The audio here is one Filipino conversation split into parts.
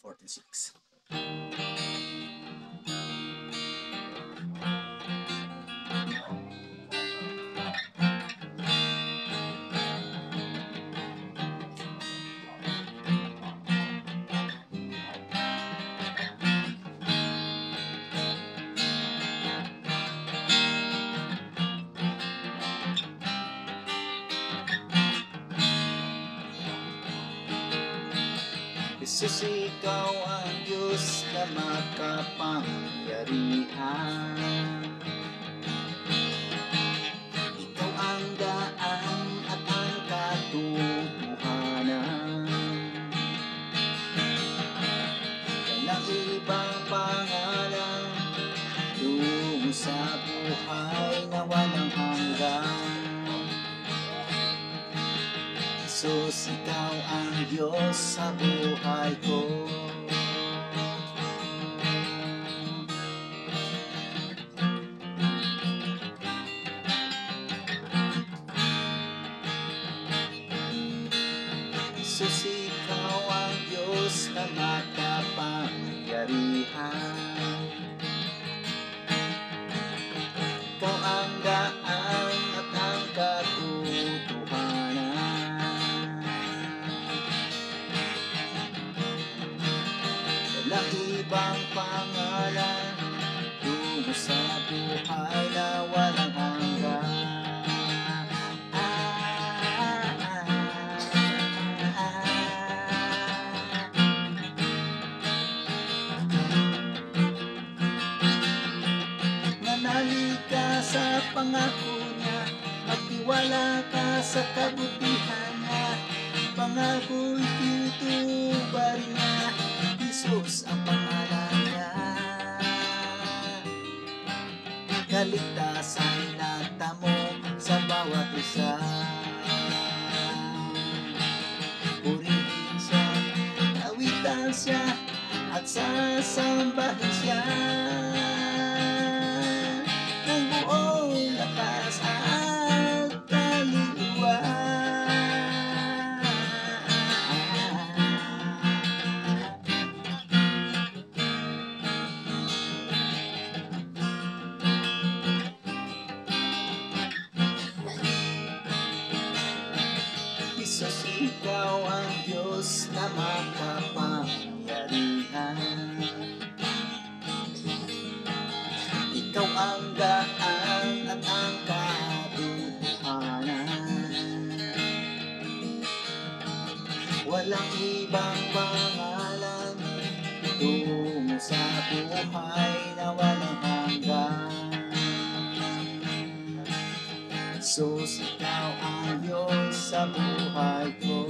46. Jesus, ikaw ang Diyos na makapangyarihan. Ikaw ang daan at ang katotohanan. Walang ibang pangalan tungo sa buhay na walang hanggan. Jesus, ikaw ang Diyos sa buhay ko. Jesus, ikaw ang Diyos na makapangyarihan. Ikaw ang daan at ang katotohanan. Walang ibang pangalan tungo sa buhay na walang hanggan. Manalig ka sa pangako niya, magtiwala ka sa kabutihan niya. Pangako'y tutuparin niya, Jesus ang pangalan niya. Kaligtasan natamo sa bawat isa. Purihin siya, awitan siya, at sasambahin siya ng buong lakas at kaluluwa. Jesus, ikaw ang Diyos na makapangyarihan. Ikaw ang daan at ang katotohanan. Walang ibang pangalan tungo sa buhay na walang hanggan. Jesus, ikaw ang Diyos sa buhay ko.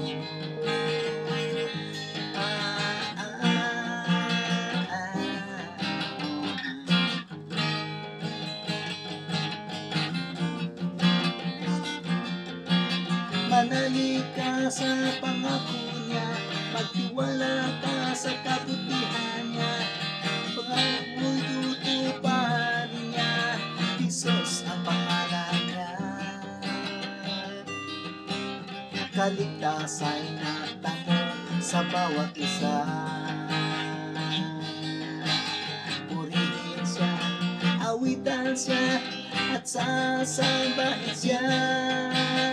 Manalig ka sa pangako niya, magtiwala ka sa kabutihan niya. Pangako'y tutuparin niya, Jesus ang pangalan niya. Kaligtasan natamo sa bawat isa. Purihin siya, awitan siya, at sasambahin siya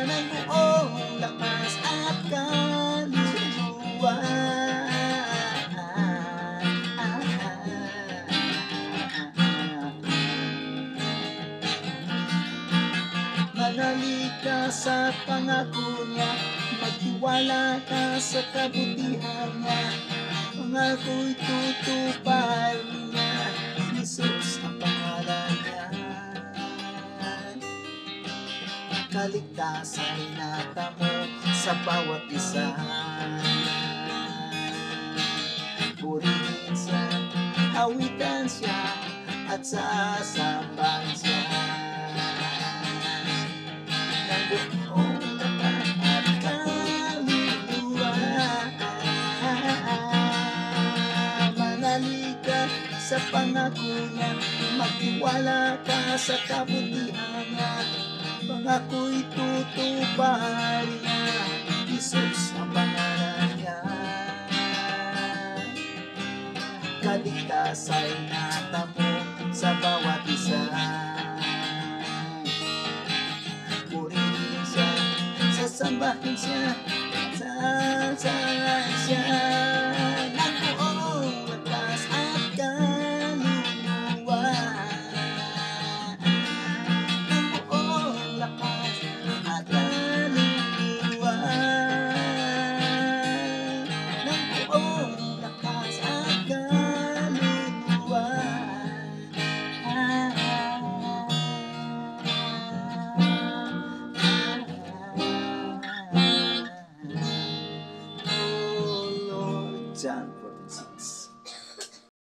ng buong lakas at kaluluwa. Manalig ka sa pangako niya, magtiwala ka sa kabutihan niya. Pangako'y tutuparin niya, Jesus ang pangalan niya. Kaligtasan natamo sa bawat isa. Purihin siya, awitan siya, at sasambahin siya ng buong lakas at kaluluwa. Manalig ka sa pangako niya, magtiwala ka sa kabutihan niya. Pangako'y tutuparin niya, Jesus ang pangalan niya. kaligtas ay natamo sa bawat isa. Purihin siya, sasambahin siya, sasayahin siya.